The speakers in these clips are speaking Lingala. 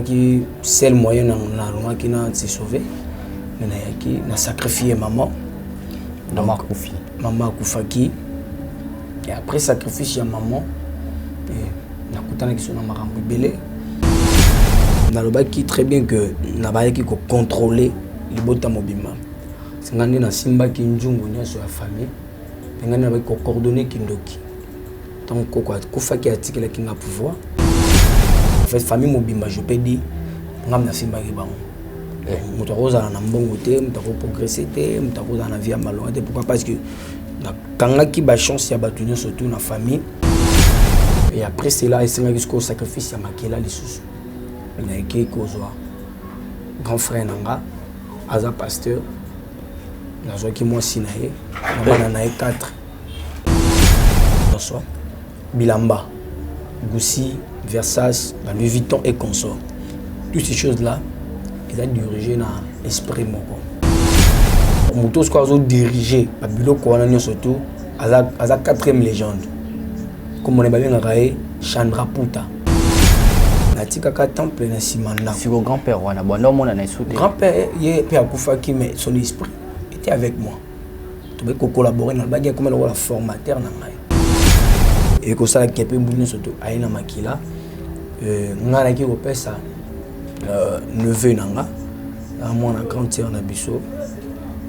il seul moyen qui n'a se sauver. Il a sacrifié maman. Maman Koufaki. Et après sacrifice à maman, il a coûté qui sont dans ma belé. Dans le bac qui très bien que n'a pas qui contrôler les bottes mobima. C'est quand on a simba qui njungu sur la famille. On a avec coordonner kindoki. Donc Koufaki a tiré qui n'a pouvoir. En fait famille mobima je peux dire on a simba qui bon. Mutu akozala na mbongo te, mutu akoprogresser te, mutu akozala na vie ya malonga te. Pourquoi? Parce que nakangaki ba chance ya bato nyonso surtout na famille. Et après cela esengaki jusqu'au sacrifice ya makela lisusu. Naiki kozwa grand frère nanga aza pasteur nazwaki mwasi na ye na bana na ye 4 bonsoir bilamba Goussi Versace Louis Vuitton et consorts. Toutes ces choses là ils ont dirigé dans l'esprit moko. Moto ce qu'on a dirigé à bureau qu'on surtout à la 4e légende. Comme on est bien raé Chandra Puta. La tika ka temple na simanda. Si vos grand-père wana bondo mona na soutien. Grand-père yé pe akufaki mais son esprit était avec moi. Tu peux collaborer dans le bagage comme le formateur na ngai. Et que ça qui peut bouger surtout aina makila ngana ki opesa neveu nanga moi na grande sœur na biso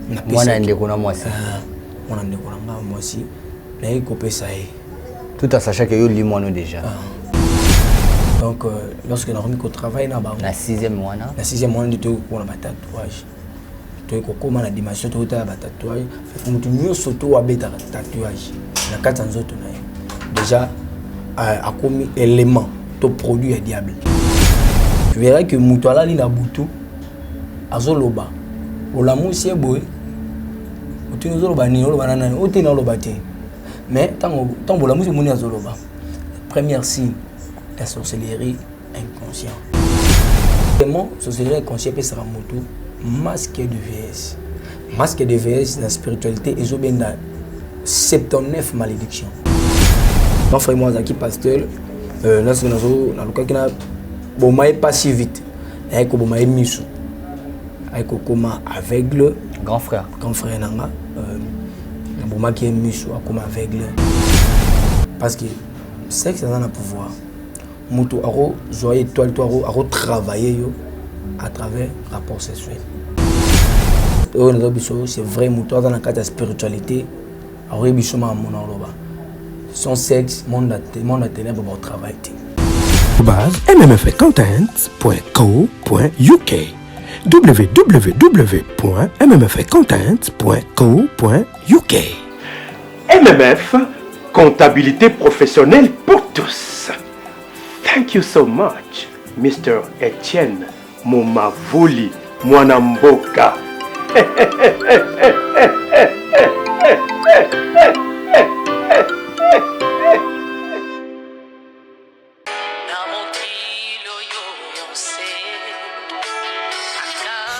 na moi na ndeko na moi aussi na ekopesa e tout à sachant que yo limono déjà donc lorsque na remis au travail na ba la 6e mois de tout pour la tatouage to ko koma na dimension to ta ba tatouage fait mutu nyonso to wa beta tatouage na kata nzoto na ye déjà a commis élément to produit à diable. Tu verras que Moutouala li na butu azoloba olamu sie boy otu azoloba ni oloba nana otu na oloba te mais tant olamu se moni azoloba première signe la sorcellerie inconscient vraiment sorcellerie inconscient peut sera moto masque de vieillesse dans la spiritualité et zobenda 79 malédictions. Mon frère moi Zaki pasteur lorsque nous na luka kina bon mais pas si vite et que bon mais misu et que comment aveugle grand frère nanga bon mais qui est misu comme aveugle parce que sexe ça a un pouvoir mutu aro joie étoile toi aro travailler yo à travers rapport sexuel c'est vrai mutu dans la carte spiritualité aro biso ma mona loba son sexe monde à ténèbres pour travailler mmfcontent.co.uk www.mmfcontent.co.uk MMF, comptabilité professionnelle pour tous. Thank you so much, Mr. Etienne Momavoli Mwanamboka.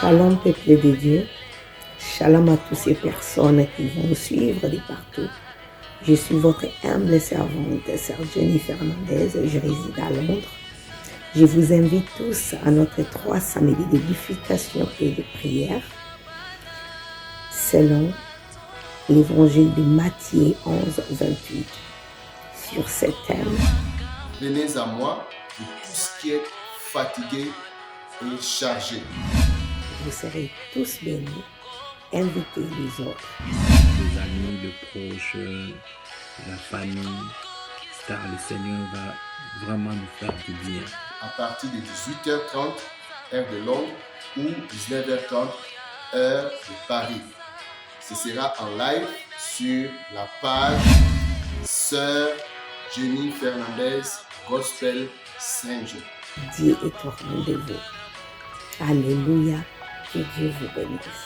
Shalom peuple de Dieu, shalom à toutes ces personnes qui vont nous suivre de partout. Je suis votre humble servante, Sœur Jenny Fernandez, je réside à Londres. Je vous invite tous à notre 3 samedis d'édification et de prière selon l'évangile de Matthieu 11, 28 sur ce thème. Venez à moi, vous tous qui êtes fatigués et chargés. Vous serez tous bénis, invitez les autres. Les amis, les proches, la famille, car le Seigneur va vraiment nous faire du bien. À partir de 18h30, heure de Londres, ou 19h30, heure de Paris. Ce sera en live sur la page Sœur Jenny Fernandez Gospel Saint-Jean. Dieu est au rendez-vous. Alléluia. Que Dieu vous bénisse.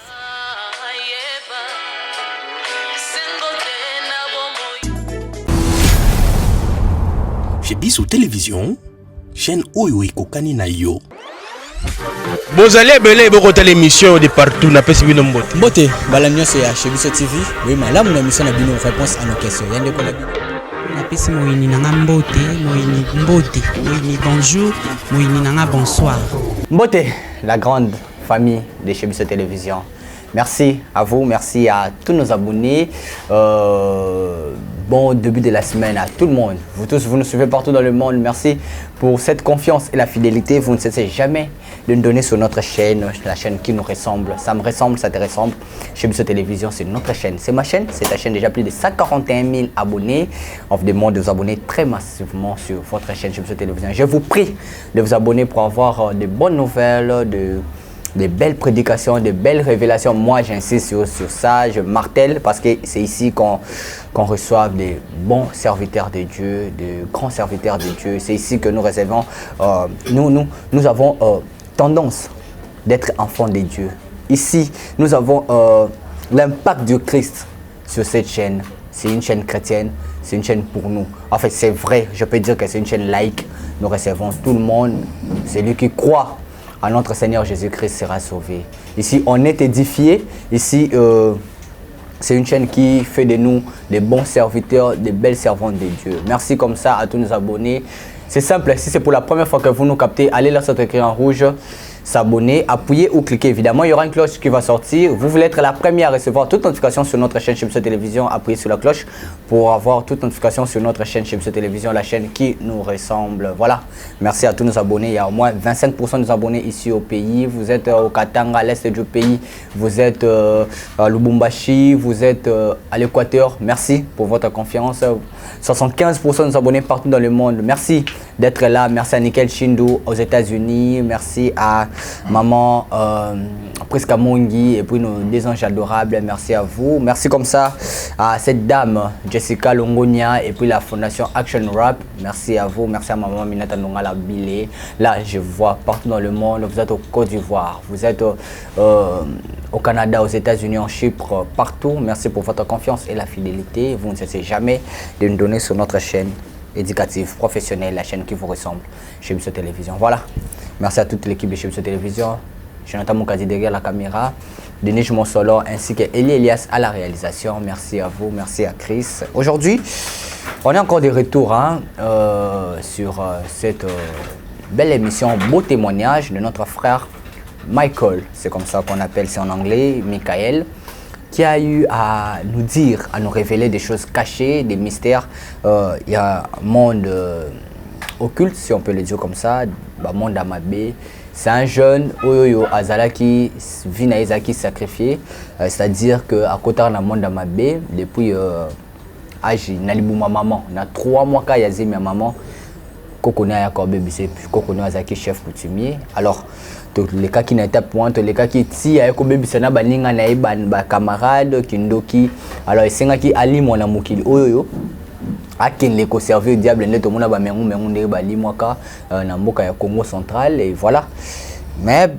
Chez Bissou Télévision, chaîne Oyo Kokani na yo. Vous allez belé beaucoup l'émission de partout na pesi bino mbote. Mbote balanyo c'est chez Bissou TV. Oui, madame la mission na bino réponse à nos questions. Yande ko na napesi moyini nanga mbote, moyini mbote, moyini bonjour, moyini nanga bonsoir. Mbote, la grande famille de chez Bisso Télévision. Merci à vous, merci à tous nos abonnés. Bon début de la semaine à tout le monde. Vous tous, vous nous suivez partout dans le monde. Merci pour cette confiance et la fidélité. Vous ne cessez jamais de nous donner sur notre chaîne, la chaîne qui nous ressemble. Ça me ressemble, ça te ressemble. Chez Bisso Télévision, c'est notre chaîne. C'est ma chaîne, c'est ta chaîne. Déjà plus de 141 000 abonnés. On vous demande de vous abonner très massivement sur votre chaîne chez Bisso Télévision. Je vous prie de vous abonner pour avoir de bonnes nouvelles, des belles prédications, de belles révélations. Moi, j'insiste sur ça, je martèle parce que c'est ici qu'on reçoit des bons serviteurs de Dieu, de grands serviteurs de Dieu. C'est ici que nous recevons, nous avons tendance d'être enfants de Dieu. Ici, nous avons l'impact du Christ sur cette chaîne. C'est une chaîne chrétienne, c'est une chaîne pour nous. En fait, c'est vrai, je peux dire que c'est une chaîne laïque. Nous recevons tout le monde, celui qui croit à notre Seigneur Jésus-Christ sera sauvé. Ici, on est édifié. Ici, c'est une chaîne qui fait de nous des bons serviteurs, des belles servantes de Dieu. Merci comme ça à tous nos abonnés. C'est simple, si c'est pour la première fois que vous nous captez, allez là sur écrit en rouge, s'abonner, appuyer ou cliquer. Évidemment, il y aura une cloche qui va sortir. Vous voulez être la première à recevoir toute notification sur notre chaîne chez Bisso Télévision, appuyez sur la cloche pour avoir toute notification sur notre chaîne chez Bisso Télévision, la chaîne qui nous ressemble. Voilà. Merci à tous nos abonnés. Il y a au moins 25% de nos abonnés ici au pays. Vous êtes au Katanga, à l'est du pays. Vous êtes à Lubumbashi. Vous êtes à l'Équateur. Merci pour votre confiance. 75% de nos abonnés partout dans le monde. Merci d'être là. Merci à Nickel Chindou aux États-Unis. Merci à maman Priska Mongi et puis nos deux anges adorables. Merci à vous. Merci comme ça à cette dame Jessica Longonia et puis la fondation Action Rap. Merci à vous. Merci à maman Minata Nongala Bilé. Là, je vois partout dans le monde. Vous êtes au Côte d'Ivoire. Vous êtes au Canada, aux États-Unis, en Chypre, partout. Merci pour votre confiance et la fidélité. Vous ne cessez jamais de nous donner sur notre chaîne éducative, professionnelle, la chaîne qui vous ressemble chez Bisso Télévision. Voilà. Merci à toute l'équipe de chez Bisso Télévision. Jonathan Moukadi derrière la caméra, Denis Monsolo ainsi que Eli Elias à la réalisation. Merci à vous, merci à Chris. Aujourd'hui, on est encore de retour sur cette belle émission, beau témoignage de notre frère Michael, c'est comme ça qu'on appelle, c'est en anglais, Michael, qui a eu à nous dire, à nous révéler des choses cachées, des mystères. Il y a un monde occulte, si on peut le dire comme ça, le monde Amabé. C'est un jeune Oyoyo Azalaki Vinaïzaki sacrifié, c'est-à-dire qu'à côté de monde Amabé, depuis âge Nalibou ma maman, on a 3 mois qu'il y a ma maman, Kokona Yakobe Bise, Kokona Azaki chef coutumier. Alors, tous les cas qui n'étaient point, tous les cas qui étaient à Yakobe Bise, na baninga na ba camarade Kindoki. Alors, c'est qui Ali mon amukili Oyoyo. Akin les conserver au diable net au monde ba mengu ne ba limwaka na mboka ya Congo central et voilà. Mais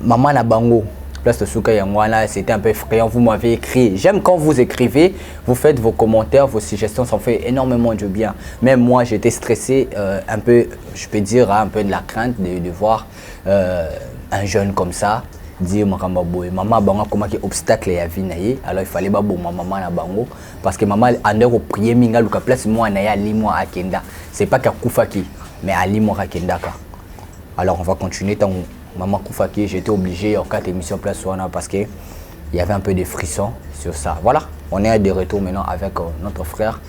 maman na bango place de souka yangwana, c'était un peu effrayant. Vous m'avez écrit, j'aime quand vous écrivez, vous faites vos commentaires, vos suggestions, ça fait énormément de bien. Même moi j'étais stressé, un peu, je peux dire un peu de la crainte de voir un jeune comme ça dire maman bango comment qui obstacle ya vie naie. Alors il fallait ba bon maman na bango parce que maman en au prier minga luka place moi na ya limo akenda. C'est pas qu'à Koufaki mais à limo akenda ka. Alors on va continuer tant maman Koufaki, j'étais obligé en 4 émissions place wana parce que il y avait un peu de frissons sur ça. Voilà, on est de retour maintenant avec notre frère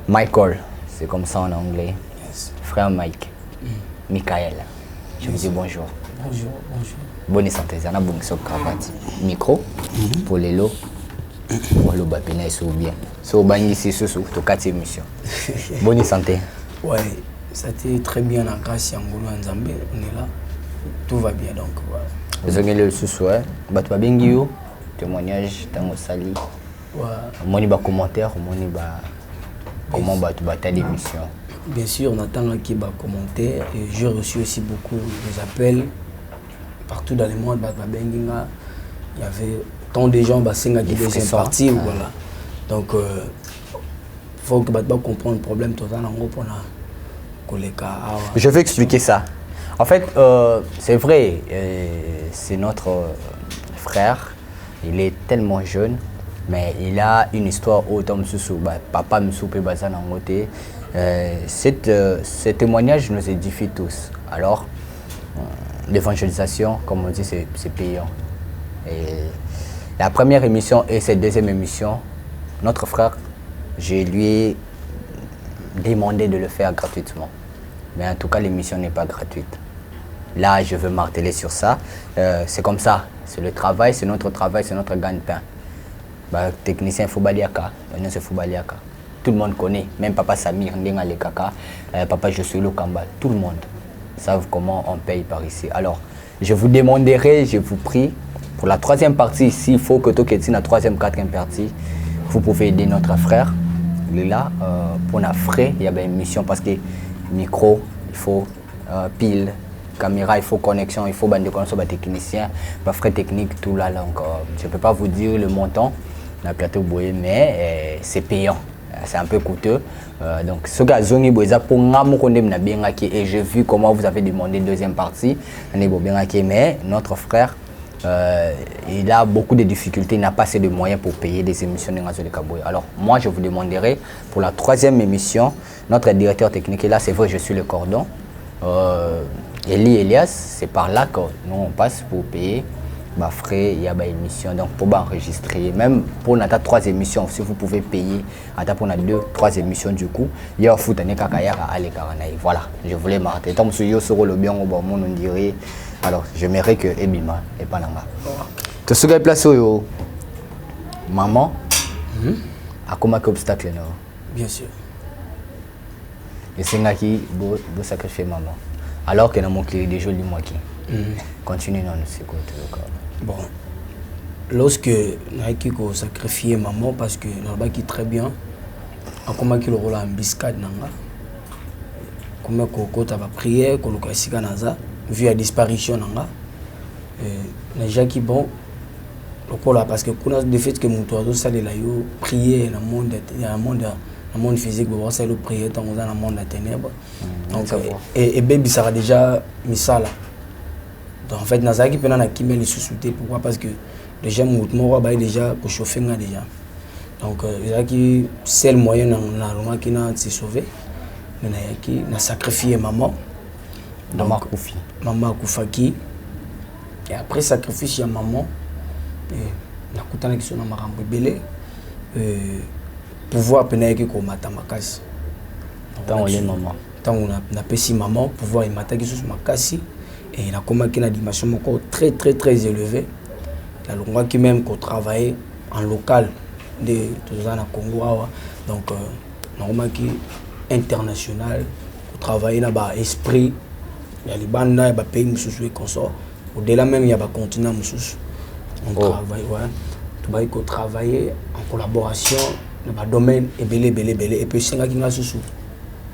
Michael. C'est comme ça en anglais. Yes. Frère Mike. Michael. Je vous dis bonjour. Bonjour, bonjour. Bonne santé, Zana Bungso Cravate. Micro pour les lots. Pour le babina et bien. So bani ici sous to 4 émissions. Bonne santé. Ouais, ça a été très bien en grâce à Ngolo Nzambe, on est là. Tout va bien donc voilà. Vous avez le sous ouais. Batwa bengio témoignage tango sali. Ouais. Moni ba commentaire, moni ba comment batwa ta l'émission. Bien sûr, on attend qui va commenter et j'ai reçu aussi beaucoup des appels partout dans le monde. Il y avait tant de gens qui sont partis. Voilà. Donc, il faut que vous compreniez le problème total. Je vais expliquer ça. En fait, c'est vrai, c'est notre frère. Il est tellement jeune. mais il a une histoire autant papa me soupe bazan en côté. Ce témoignage nous édifie tous. Alors, l'évangélisation, comme on dit, c'est payant. Et la première émission et cette deuxième émission, notre frère, je lui ai demandé de le faire gratuitement. Mais en tout cas, l'émission n'est pas gratuite. Là, je veux marteler sur ça. C'est comme ça. C'est le travail, c'est notre travail, c'est notre gagne-pain. Technicien Foubaliaka, c'est Foubaliaka. Tout le monde connaît, même Papa Samir, Ndenga Lekaka, Papa Josué Kamba, tout le monde savent comment on paye par ici. Alors, je vous demanderai, je vous prie, pour la troisième partie, s'il faut que tu aies la troisième, quatrième partie, vous pouvez aider notre frère. Il est là pour la frais, il y a une mission parce que micro, il faut pile, caméra, il faut connexion, il faut bande de connexion, technicien, frais technique, tout là. Donc, je ne peux pas vous dire le montant, la plateau bouée, mais c'est payant. C'est un peu coûteux. Donc, ce gars, et j'ai vu comment vous avez demandé une deuxième partie. Mais notre frère, il a beaucoup de difficultés, il n'a pas assez de moyens pour payer des émissions de Ngazo de Kaboué. Alors, moi, je vous demanderai pour la troisième émission, notre directeur technique est là, c'est vrai, je suis le cordon. Elias, c'est par là que nous on passe pour payer. Frais, il y a une émission, donc pour enregistrer, même pour notre 3 émissions, si vous pouvez payer, pour notre 2, 3 émissions du coup, il y a un foot voilà, je voulais marquer. Tant que sur le bien, on dirait, alors j'aimerais que Ebima et Pananga. Tu sais place où maman, à comment obstacle non? Bien sûr. Et c'est là qui beau sacrifier maman. Alors que dans mon client des jours, moi qui continue dans le second. Bon, lorsque Nike a sacrifié maman parce que Nalba qui très bien, comment qu'il roule en biscade nanga, comment qu'on a prié, qu'on a signé naza, vu la disparition nanga, n'a qui bon, parce que qu'on a des faits que mon toit ça les yo prier dans le monde physique, bon ça le prier dans le monde des ténèbres, donc et baby ça a déjà mis ça là. Donc en fait, Nazaki peut n'a qui met les sous-soutés. Pourquoi? Parce que déjà mon déjà pour chauffer déjà. Donc Nazaki c'est le moyen dans qui n'a se sauver. Mais Nazaki n'a sacrifié maman. Maman Koufi. Maman Koufaki. Et après sacrifice à maman, na kutana qui sont na marambo belé. Pouvoir peiner qui comme matamakasi. Tant on est maman. Tant on a pessi maman pouvoir y mataki sur makasi. Et il a commencé une dimension encore très élevée. Il a qui même qu'on travaille en local de tout ça dans Congo. Donc, normalement qui international, qu'on travaille dans l'esprit, il y a les bandes, il y a des pays qui comme ça. Au-delà même, il y a des continents qui on travaille. Ouais. Tout travaille en collaboration dans le domaine et belé. Et puis, c'est là qu'il y a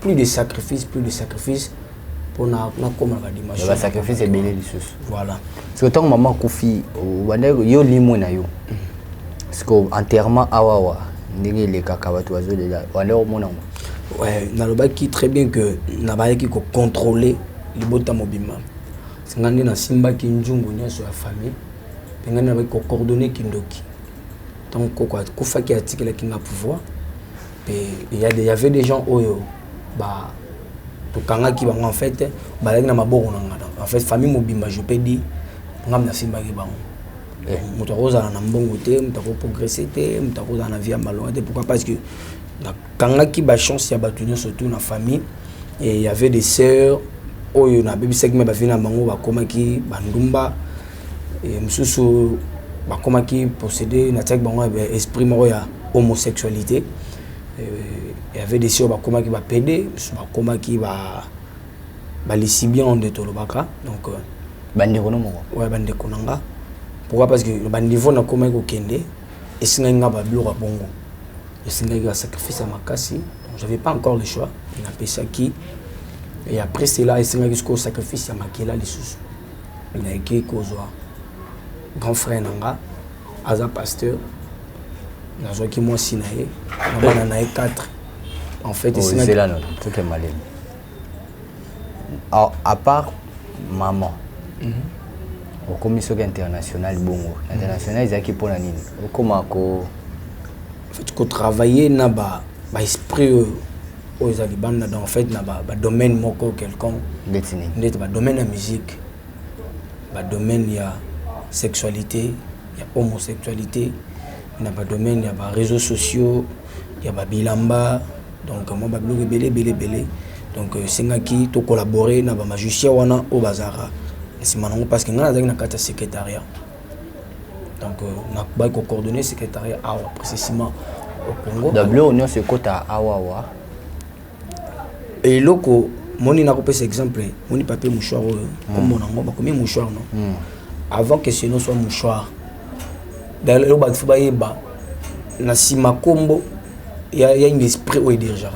plus de sacrifices. Pour na comme la dimension. Le sacrifice est belé les choses. Voilà. Parce que tant maman Koufi, yo limo na yo. Parce que enterrement awawa, ndenge les kakabatu azo de là. On est au monde. Ouais, na loba qui très bien que na ba qui ko contrôler les bota mobima. Singandi na simba ki njungu nya sur la famille. Pengani na ba ko coordonner kindoki. Donc quoi Koufa qui article qui na pouvoir. Et il y avait des gens oyo ba tout kanga qui en fait balaki na maboko na ngada en fait famille mobimba je peux dire ngam na simba ki bango moto roza na mbongo te moto ko progresser te moto ko na vie malonga te pourquoi parce que na kanga ki ba chance ya batunyo surtout na famille et il y avait des sœurs oyo na baby segment ba fina bango ba komaki bandumba et msusu ba komaki posséder na tek bango esprit moko ya homosexualité. Il y avait des sœurs qui va pédé, qui va les sibiens de Tolobaka. Donc, ouais, bande konanga. Pourquoi? Parce que le niveau n'a comment au Kende et c'est un gars qui a bongo. Et c'est un gars qui a sacrifié à Makasi. Donc, j'avais pas encore le choix. Il a payé ça qui. Et après, c'est là, et c'est un gars qui a sacrifié à Makela les sous. Il a écrit Kozwa. Grand frère Nanga, Aza pasteur. Nazo qui moi sinaé, on en a 4. En fait, c'est là tout est malin. À part maman, au commission internationale bongo, international ils qui pour la nini. Comment ko fait ko travailler na ba esprit aux Alibans dans en fait na ba domaine moko quelconque ndeti ba domaine de musique ba domaine ya sexualité ya homosexualité na ba domaine ya ba réseaux sociaux ya ba bilamba donc moi ba blog belé donc singaki to collaborer na ba magicien wana au bazara simanango parce que ngana na kata secrétariat donc na ba ko coordonner secrétariat awa précisément au Congo d'abord on se kota awa et loko moni na ko pesa exemple moni papier mouchoir comme on ngo ba combien mouchoir non avant que ce soit mouchoir d'ailleurs ba faut ba yeba na sima kombo il y a un esprit où il dirige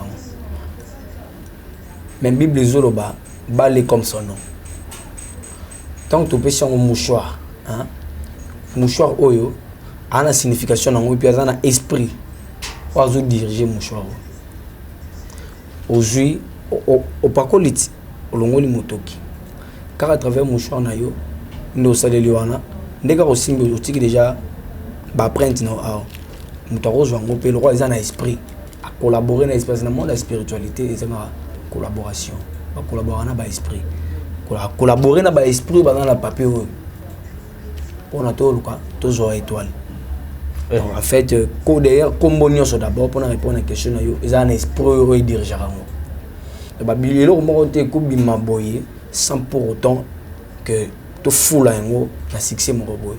même Bible zoloba balé comme son nom tant que tu peux sur un mouchoir hein mouchoir oyo a une signification dans puis a un esprit oiseau diriger mouchoir aujourd'hui au pakoliti olongoli motoki car à travers mouchoir na yo ndo saleli wana ndeka ko simbi otiki déjà ba print no a mutaro zwango pe le roi ils en a esprit à collaborer dans l'espace dans le monde de la spiritualité et c'est ma collaboration ba collaborer na ba esprit collaborer na ba esprit ba dans la papier pour na to luka to zo étoile donc en fait d'ailleurs comme bonioso d'abord pour répondre à la question yo ils ont un esprit où ils dirigent rango ba bilelo mo te ko bima boye sans pour autant que to fula yango na succès mo boye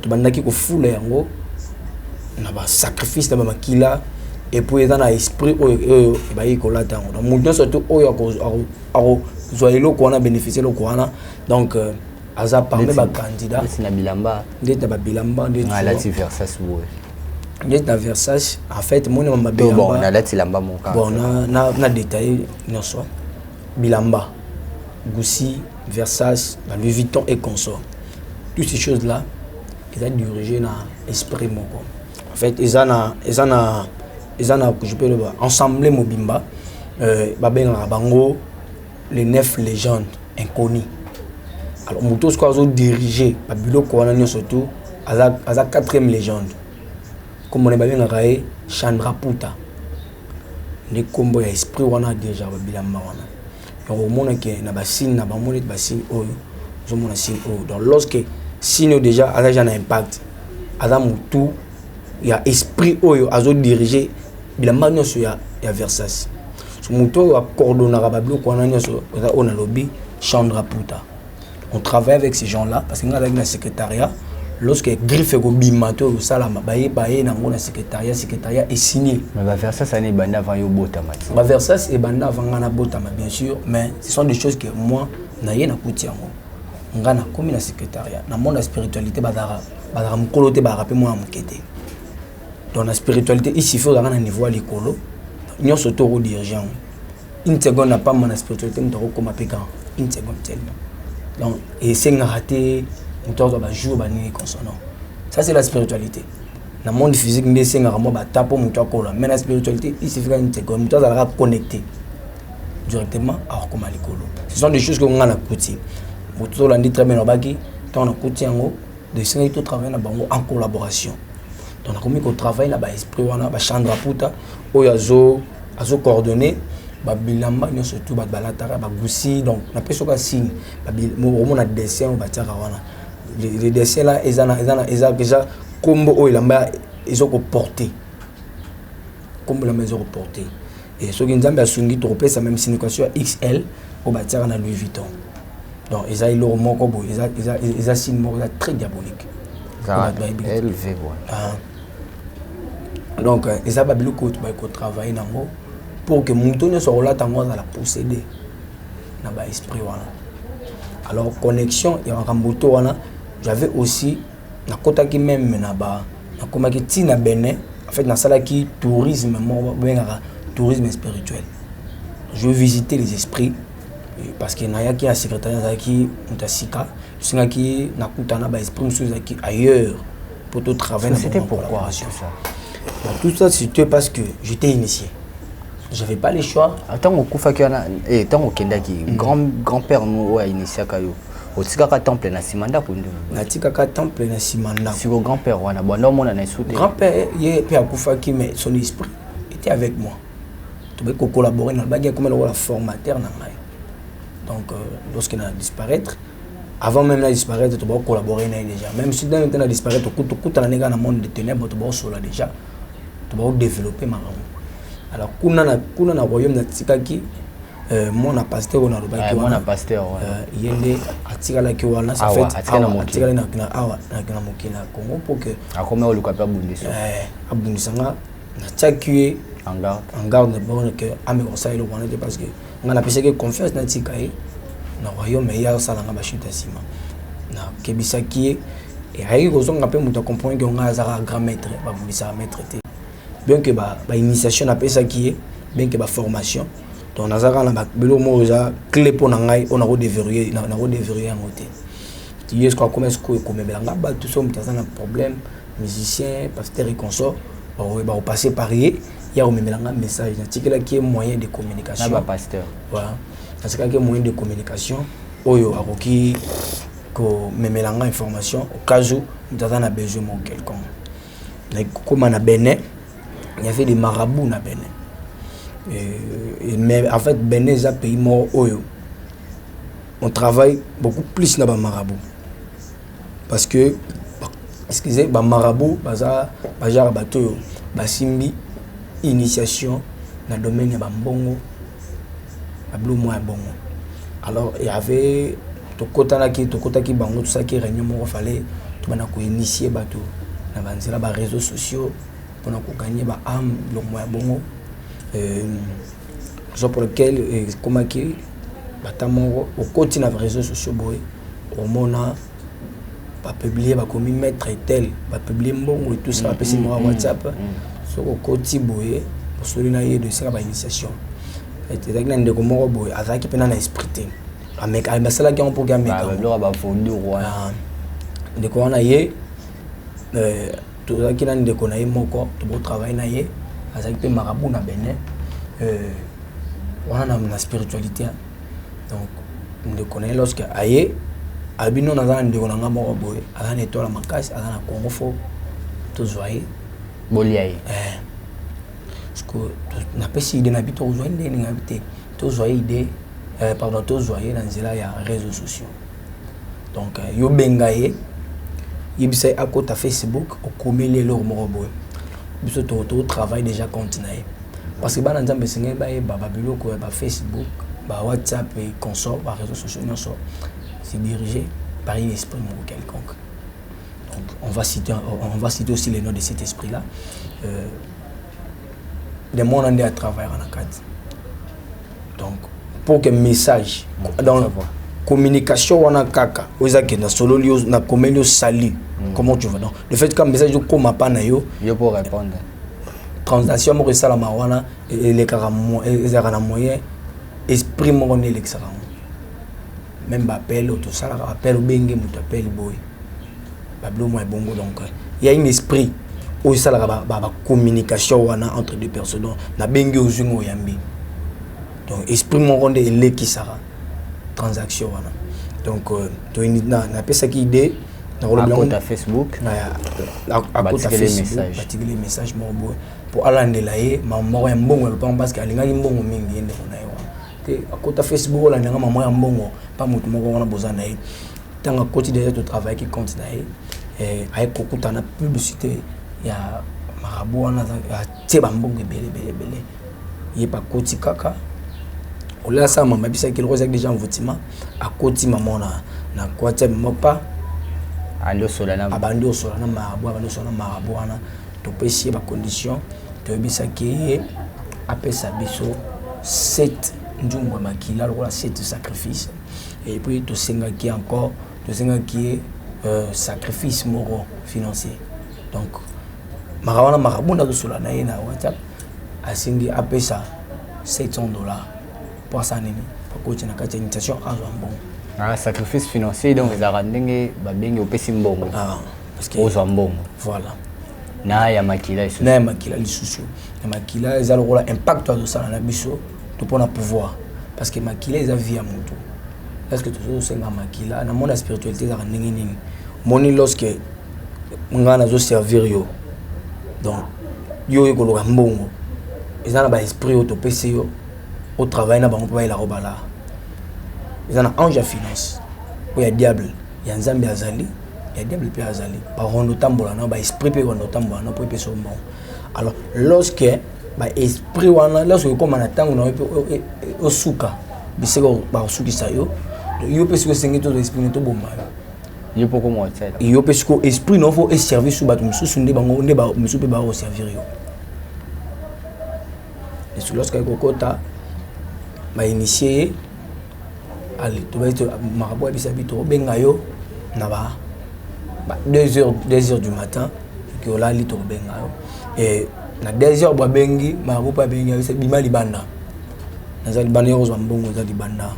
to bandaki ko fula yango na ba sacrifice na ba makila et puis dans l'esprit ba yikola tango donc mon surtout oyo ako zoelo ko na bénéficier le ko na donc aza parmi ba candidat c'est na bilamba ndeta ba bilamba ndeta la Versace ndeta Versace en fait mon mama bilamba bon na la tilamba mon cas bon na détaillé non soit bilamba Gucci Versace Louis Vuitton et consort toutes ces choses là ils ont dirigé na esprit moko en fait ils en a je peux le voir ensemble mobimba babenga bango les 9 légendes inconnues alors mutos ko azo diriger babilo ko wana surtout aza 4e légende comme on est babenga raé Chandra Puta ne kombo ya esprit wana déjà babilamba wana donc au monde que na basine na bamoni basine oyo zo mona sine oyo donc lorsque sine déjà aza déjà un impact aza mutu ya esprit oyo azo diriger bilamba nyonso ya Versace so mutu a coordonner babilo ko wana nyonso za ona lobby Chandra Puta on travaille avec ces gens là parce que avec le secrétariat lorsque griffe go bimato au salama baye na ngona secrétariat est signé mais ba Versace ça n'est banda avant yo botama ba Versace et banda avant ngana botama bien sûr mais ce sont des choses que moi na yena kutiango ngana komi na secrétariat na monde la spiritualité badara mukolote ba rappeler moi mukete dans la spiritualité il suffit d'avoir un niveau à l'école nous surtout au dirigeant une seconde n'a pas mon spiritualité nous comme pécan une seconde tellement donc et c'est raté nous ba jour ba ni consonant ça c'est la spiritualité dans le monde physique nous c'est ngamo ba tapo muto akola mais la spiritualité il suffit une seconde muto za connecter directement à comme à l'école ce sont des choses que on a côté muto la dit très bien baki tant on a côté ngo de c'est tout travail na bango en collaboration donc on a commis qu'on travaille là ba esprit wana ba Chandra Puta oyazo azo coordonner ba bilamba nyo surtout ba balatara ba Gucci donc na peso ka signe ba mo na dessin ba tiaka wana les dessins là ils déjà combo o ilamba ils ont porté comme la maison porté et ce qui nzambe asungi to pesa même signification XL au ba tiaka na Louis Vuitton donc ils a leur moko bo ils a signe moko très diabolique élevé donc ils a babilo ko travailler nango pour que Moutonio soit là tango dans la posséder na ba esprit wana alors connexion et en Ramboto wana j'avais aussi na kota qui même na ba na koma ki tina Bénin en fait na sala qui tourisme tourisme spirituel je visiter les esprits parce que na yaki a secrétariat qui mutasika singa qui na kutana ba esprit musuza qui ailleurs pour tout travailler. C'était pourquoi tout ça? Tout ça c'était parce que j'étais initié. J'avais pas le choix. Attends, au Koufa qui en a, et tant au Kendaki, grand-père nous a initié à Kayo. otikaka temple na simanda kundu natikaka temple na simanda si au grand-père wana banda mona na soute grand-père ye pe akufaki mais son esprit était avec moi tu peux collaborer dans le bagage comme le formateur na ngai donc lorsqu'il a disparaître avant même de disparaître tu peux collaborer déjà même si dans maintenant disparaître tout dans le monde de ténèbres tu peux sola déjà tu peux développer ma alors kuna na royaume na tikaki mon pasteur on a le bagage mon pasteur yende atikala ki wana ça fait atikala na awa na mokina Congo pour que akome oluka pa bundisa abundisanga na tsakié en garde bon que ami ça il wana parce que on a pensé que confiance na tikaye na royaume ya sala nga bashita sima na kebisaki et ayi ko zonga pe muta comprendre que on a zara grand maître ba bundisa maître té bien que ba initiation na pesa qui bien que ba formation donc nazaka na belo mo za clé pour ngai on a redeverrouiller na redeverrouiller en côté tu est quoi comment est-ce que comme belanga ba tout ça mutaza na problème musicien pasteur et consort ba passer par y a au melanga message na tikela qui est moyen de communication na ba pasteur voilà parce que est moyen de communication oyo akoki ko memelanga information au cas où mutaza na besoin mon quelconque na comme na Bénin il y avait des marabouts na Bénin. Mais en fait, Bénin est un pays mort. On travaille beaucoup plus dans les marabouts. Parce que, excusez, les marabouts, simbi initiation dans le domaine de Mbongo, alors il y avait tout qui bango tout ça qui réunion fallait tout initier bateau dans les réseaux sociaux pour gagner ba âme le moyen bongo raison pour lequel comment qui batamoro au quotidien les réseaux sociaux boy au mona pas publier ba comme mettre tel ba publier mbongo et tout ça passer moi WhatsApp so au quotidien boy pour celui-là de ça ba initiation et c'est que ndeko moko boy azaki pena na esprit te avec basala qui on programme ba fondu roi ndeko wana ye tozaki na ndeko na ye moko to travailler na ye azaki pe marabout na Bénin wana na spiritualité donc ndeko na ye lorsque aye abino na zana ndeko na nga moko boye azana étoile makasi azana Congo fo to zoyer boliaye parce que na pesi idée na bito zoyer ndé nga bité to zoyer idée pardon to zoyer na nzela ya réseaux sociaux donc yo bengaye yebisa akota Facebook okomeli lelo moko boye biso to travail déjà continué parce que bana nzambe singa ba biloko ba Facebook ba WhatsApp et consort ba réseaux sociaux non c'est dirigé par un esprit quelconque donc on va citer aussi les noms de cet esprit là des monde en à travailler en acad donc pour que message dans la communication on a kaka ozaki na solo lio na komelio sali comment tu vois donc le fait que message comme pas na yo pour répondre transaction mo resala mawana les caramo ezara moyen esprit mo ne l'exara même appel tout ça appel benge mutu appel boy bablo mo bongo donc il y a un esprit où ça la communication wana entre deux personnes na benge ozungo yambi donc esprit mo ronde ele qui sera transaction wana donc to na pesa ki idée à Facebook les messages pour alandela ye maman ya mbongo parce que alinga mbongo mingi ende na yo te akota Facebook la ndanga maman ya mbongo pas mutu moko wana bozana ye tanga quotidien de travail qui compte na ye ay kokuta na publicité ya marabu wana ya teba mbongo belé ye pa koti kaka ola sa mama bisa ki roza déjà en votima à koti maman na kwata mopa ando solana abando solana marabu wana to pesi ba condition to bisa ki apesa biso 7 njungwa makila lokola 7 sacrifices et puis to senga ki encore to senga ki sacrifice moro financier donc marawana marabu na solana na WhatsApp asingi apesa $700 pour ça nini pour coach na kati invitation azwambongo sacrifice financier donc ezaka ndenge babengi opesi mbongo parce que ozwa mbongo voilà na ya makila lisusu ya makila eza lokola impact azosala na biso to mpona pouvoir parce que makila eza vie ya motu lorsque tu es un makila na mon spiritualité za ndenge nini moni lorsque ngana zo servir yo donc yo ekoloka mbongo ezana ba esprit au topesi yo au travail na bango pa ila robala ezana ange ya finance ou ya diable ya nzambe azali ya diable pe azali ba rondo tambola na ba esprit pe rondo tambola na po pe so mbongo alors lorsque ba esprit wana lorsque comme na tango na pe osuka biseko ba osuki sa yo pe siko sengi to esprit to bomba yo poko mo tsela yo pe siko esprit no fo e servir sous bato mususu nde bango nde ba mususu pe ba o servir yo et sur lorsque kokota ba initié allez to ba to marabo bisabi to benga yo na ba 2h du matin que là li to benga yo et na 2h ba bengi marabo pa bengi yo se bima libanda na za libanda yo zo mbongo za libanda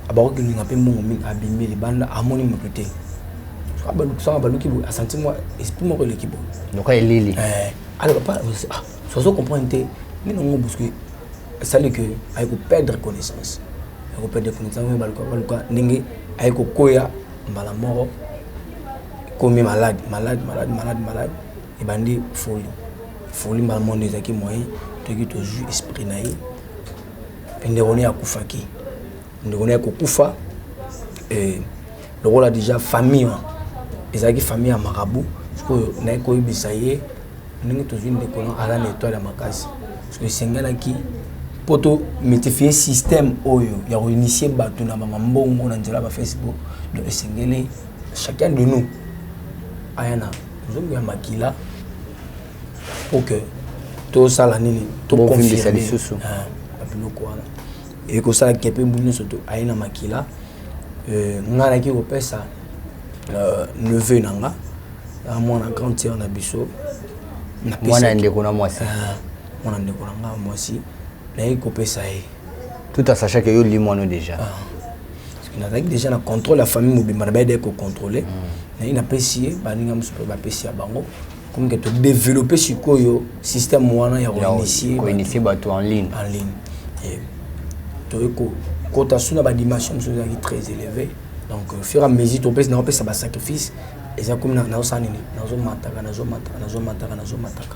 abako kinga pe mbongo mi abimi libanda amoni mokete ça va luki a senti moi esprit moko l'équipe donc elili alors pas so comprendre ni non parce que ça le que ay ko perdre connaissance mais balko ningi ay ko koya mbala moro comme malade et bandi folie mbala monde ezaki moyen to ki to ju esprit naï pendéroni akufaki ndongoni akokufa et le rôle a déjà famille ezaki famille ya marabout parce que na ko ibisaye ndenge to zine de colon ala l'étoile ya makasi parce que sengalaki poto métifier système oyo ya initier bato na mbongo na nzela ba Facebook donc sengele chacun de nous ayana nzongo ya makila pour que to sala nini to confirmer apiloko wana et ko sala kepe mbunu soto ayana makila ngana ki ko pesa neveu nanga mwana grand sœur na biso mwana ndeko na mwasi mwana ndeko nanga mwasi na ko pesa tout en sachant que yo limono déjà parce que na déjà na contrôle la famille mobimba na baide ko contrôler na ina pesier baninga musupe ba pesier bango comme que to développer sikoyo système wana ya initier bato en ligne et to ko ta suna ba dimension so très élevée donc au fur et à mesure to pesa na pesa ba sacrifice et ça comme na osanini nazo mataka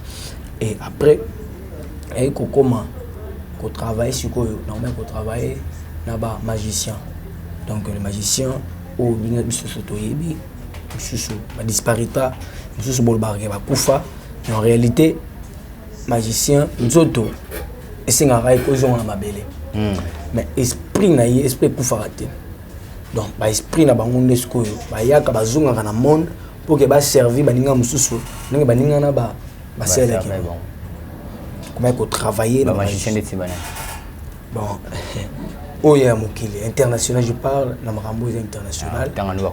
et après et ko comment ko travailler sur ko normalement ko travailler na ba magicien donc le magicien au biso to yebi biso ba disparita biso bol barke ba kufa en réalité magicien nzoto esenga rai ko zonga mabele mais esprit na ye esprit kufa raté donc ba esprit na bango ndesko ba yaka bazonga na monde pour que ba servir baninga mususu ninga baninga na ba sele ki comment ko travailler ba magicien de tibana bon oya mokili international je parle na makambo international tangano ba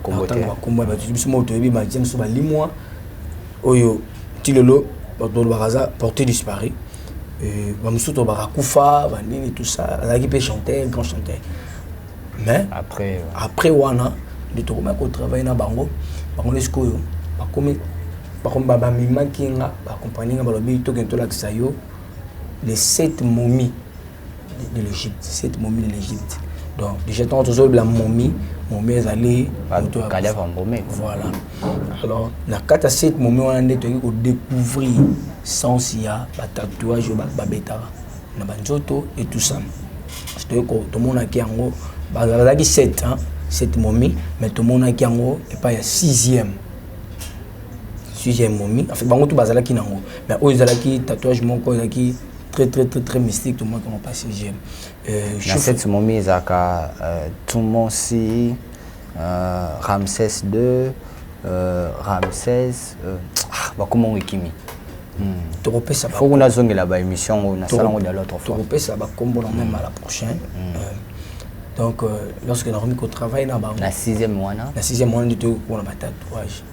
kombo ba biso moto yebi ba james ba limwa oyo tilolo ba dolo baraza porté disparu ba musuto ba kufa ba nini tout ça la qui peut chanter grand chanteur mais après wana de to ko travailler na bango lesko yo ba komi ba mima kinga ba compagnie ba lobi to kento la kisayo les 7 momies de l'Égypte, 7 momies de l'Égypte. Donc déjà tant toujours la momie allait cadavre momie. Voilà. Alors na 4 à 7 momies on a découvrir sans ya ba tatouage ba beta na banjoto et tout ça. C'est que tout le monde a qui en ba la 7 hein, 7 momies mais tout le monde a qui en et pas ya 6e momie. En fait bango tout bazala ki nango. Mais eux ils qui tatouage mon corps qui très mystique tout le monde comment passer j'aime cette momie zaka tout le monde si Ramsès II Ramsès bah comment wikimi tu repères ça faut qu'on a zongue là-bas émission on a salon de l'autre fois tu repères ça bah comme même à la prochaine donc lorsque nous remis au travail na ba la 6e mois la 6e mois de tout pour la tatouage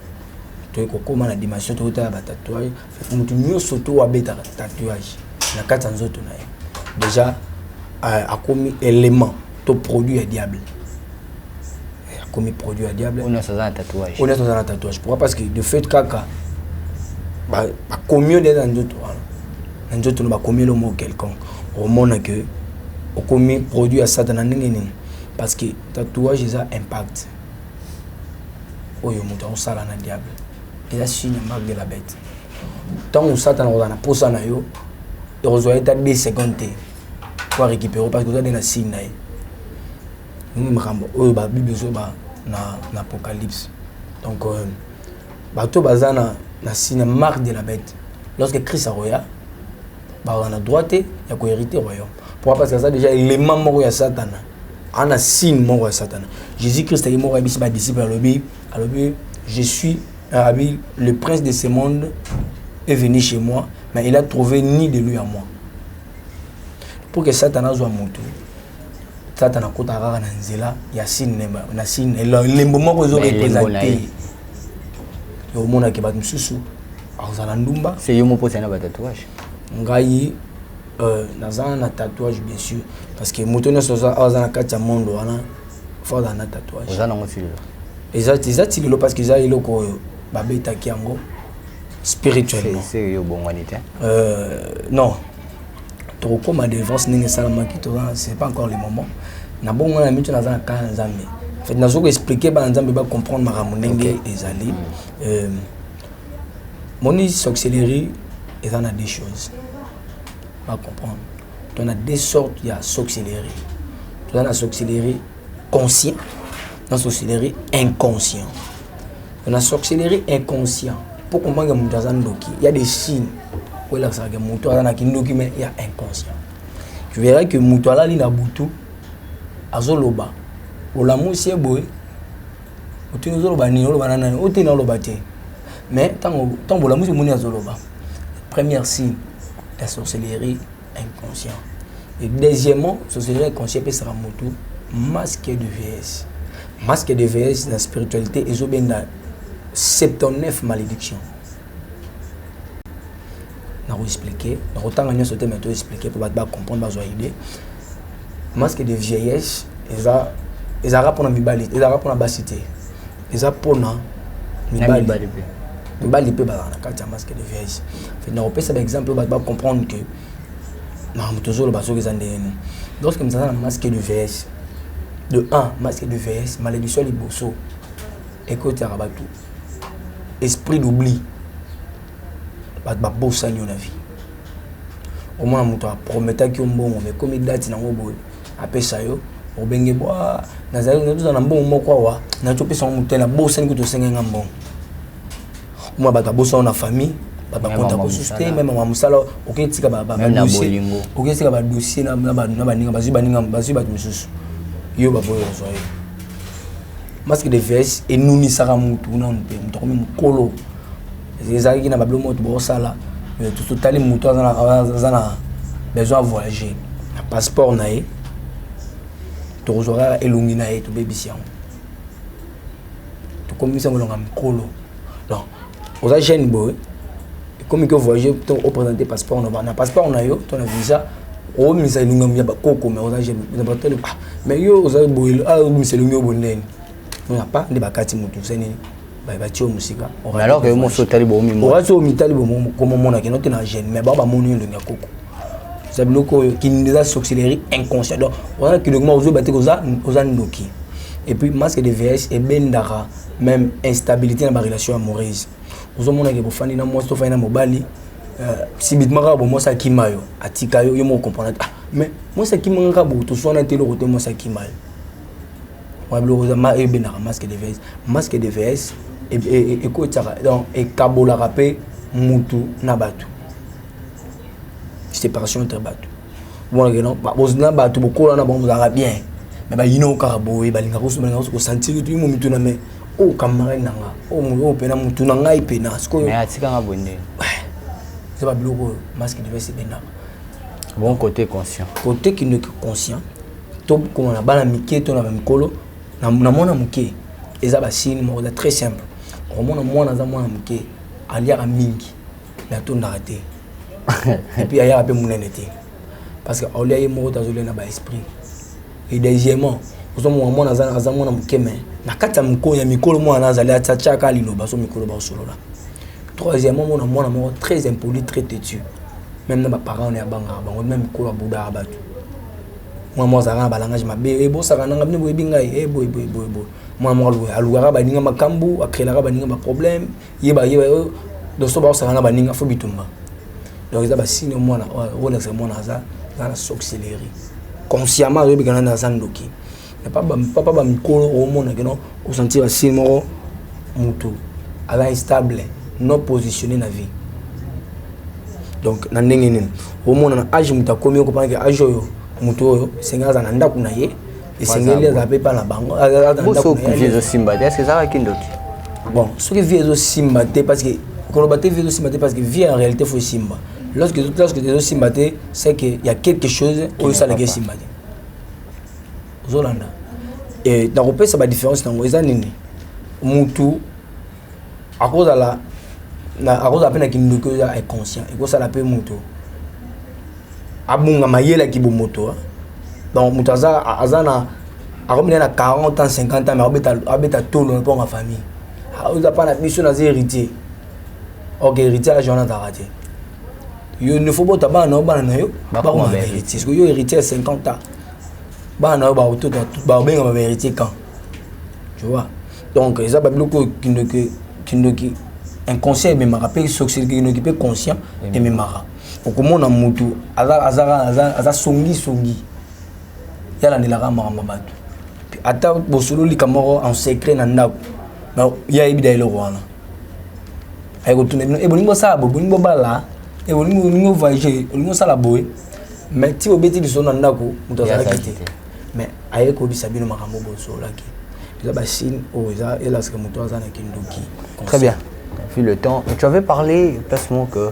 tu ko comment la dimension tout ta tatouage mutu nyoso to wa beta tatouage na kati nzoto na ye déjà a commis élément to produit à diable a commis produit à diable on a un tatouage pourquoi parce que de fait kaka ba commis dans nzoto ba commis le mot quelconque au monde que au commis produit à satan ndenge nini parce que tatouage eza impact oyo moto osala na diable eza signe marque de la bête tant que Satan a na posa na yo et ozoa eta 2 secondes pour récupérer parce que vous avez na signe na nous makambo oyo ba bible zo ba na apocalypse donc bato bazana na signe marque de la bête lorsque Christ a roya ba on a droite ya ko hériter royaume pourquoi parce que ça déjà élément moko ya Satan ana signe moko ya Satan Jésus-Christ est mort ici ba disciple alobi je suis le prince de ce monde est venu chez moi mais il a trouvé ni de lui à moi pour que Satan soit monté Satan a kota rara na nzela ya signe na signe lembo moko zo représenter yo mona ke bat mususu azala ndumba c'est yo mo posa na ba tatouage ngai nazana na tatouage bien sûr parce que moto na soza azana kati ya monde wana faut dans na tatouage ozana ngotilo exact parce que ça iloko babeta kiango spirituellement c'est yo bonganité non trop comme à devance n'est seulement qui c'est pas encore le moment na bon on a mis dans un cas nzambe en fait nazo expliquer ba nzambe ba comprendre ma ramonenge ezali moni sorcellerie et on a des choses à comprendre on a deux sortes il y a sorcellerie on a la sorcellerie conscient la sorcellerie inconscient on a sorcellerie inconscient pour comprendre que mon ndoki il y a des signes où là ça que mon toit na kindoki mais il y a inconscient tu verras que mon toit là li na butu azoloba olamu sie boy otino zoloba ni oloba nana otino oloba te mais tant olamu moni azoloba première signe la sorcellerie inconscient et deuxièmement sorcellerie inconscient peut sera moto masque de vieillesse masque de vieillesse dans la spiritualité et bien dans 79 malédictions. Je vais expliquer. Autant que je vais expliquer pour comprendre ma idée. Masque de vieillesse, ils ont pour la mibali, ils ont pour la bassité, ils ont pour la mibali. Mibali peut pas dans la masque de vieillesse. Je vais faire un exemple pour comprendre que toujours le basso qu'ils ont des. Lorsque nous avons un masque de vieillesse, de 1 masque de vieillesse, malédiction les bosso, écoute à rabatou. Esprit d'oubli ba bossa ni na vie au moins muto a promettre ki mbongo mais comme date na ngobo apesa yo obenge boa na zali na tuzana mbongo moko wa na topesa muto na bossa ni ko senga mbongo moi ba bossa na famille ba konta ko sustain même ma musala oketika ba dossier oketika ba dossier na ninga bazu ba misusu yo ba boyo zo masque de vieillesse et nous ni sara mutu na on comme mukolo ezali ki na bablo moto bo sala tout tali mutu azana besoin voyager na passeport na e to zora elungi na e to bebisi yango to comme ça ngolonga mukolo non oza jeune boy comme que voyager to présenter passeport na passeport na yo to na visa o misa elunga ya bakoko mais oza jeune mais yo oza boy misa elunga bonene on n'a pas de bakati mutu seni ba tio musika alors que mo sotali bo mimo on so mitali bo comme mona ke note na jeune mais ba moni ndo ngakoko ça bloko qui nous a sorcellerie inconscient donc on a que le moment ozo baté oza ndoki et puis masque de vieillesse et bendara même instabilité dans ma relation amoureuse ozo mona ke bo fani na mo so fani na mobali subitement ka bo mo sa kimayo atika yo mo comprendre mais moi ça qui manga bo to so na telo côté mo sa kimayo masque de vieillesse et donc et kabola rapé mutu nabatu séparation entre batu bon non ba bozna batu bokola na bon za bien mais ba yino karabo e balinga ko sentir tu mo mutu na me o camarade nanga o pena mutu na ngai pena sko mais atika nga bonne c'est pas bloko masque de vieillesse bena bon côté conscient qui ne conscient to comme na bana mike to na mikolo na mona muke eza ba signe mo très simple romona mwana za mwana muke aliaka mingi na to ndaraté et puis aya pe munene te parce que aulia ye mo tazole na ba esprit et deuxièmement ozo mwana za mwana muke mais na kata mko ya mikolo mwana azali atachaka liloba so mikolo ba solola troisièmement mwana mo très impoli très têtu même na ba parents na banga bango même mikolo buda abatu moi azalaka na balangage mabe ebosaka nanga bino boyebi ngai boy moi alukaka baninga makambu akrelaka baninga baproblème yeba doso baosaka na baninga fo bitumba donc eza basine mwana olakisa mwana aza na sorcellerie consciemment oyebikana na aza ndoki papa bamikolo omonake no osentir basine moko mutu aza instable non positionné na vie donc na ndenge nini omona na age mutu akomi okopana ke age oyo mutu oyo esengeli aza na ndako na ye esengeli aza mpe mpa na bango vie ezosimba te est ce que ezalaki ndoki bon soki vie ezosimba te parce que koloba te vie ezosimba te parce que vie en réalité faut esimba lorsque ezosimba te c'est que y a quelque chose oyo esalaki esimba te ozolanda nakopesa badifférence nango eza nini mutu akozala mpe na kindoki oyo inconscient ekosala mpe mutu abungama yelaki bomoto donc mutu aza na akomina na 40 ans 50 ans mais abeta tolo mpo nga famille oza mpa na biso naza héritier ok héritier ala journée azalaka te yo ne faut bota bana na yo bakoma bahéritier parce que yo héritier ya 50 ans bana na yo babengama bahéritier quand tu vois donc eza babiloko kindoki inconscient ememaka mpe kindoki mpe conscient ememaka okomona mutu aza songi yalandelaka makambo bato ata bosololika moko en secret na ndako ya yebida eloko wana ayekotuna bino bolingi osala boye bolingi obala bolingi ovoyage olingi osala boye mais ti obeti liso na ndako moto azalaki te mais aye kobisa bino makambo bosolaki eza basine oyo eza elasika moto aza na kindoki. Très bien, vu le temps. Tu avais parlé placement que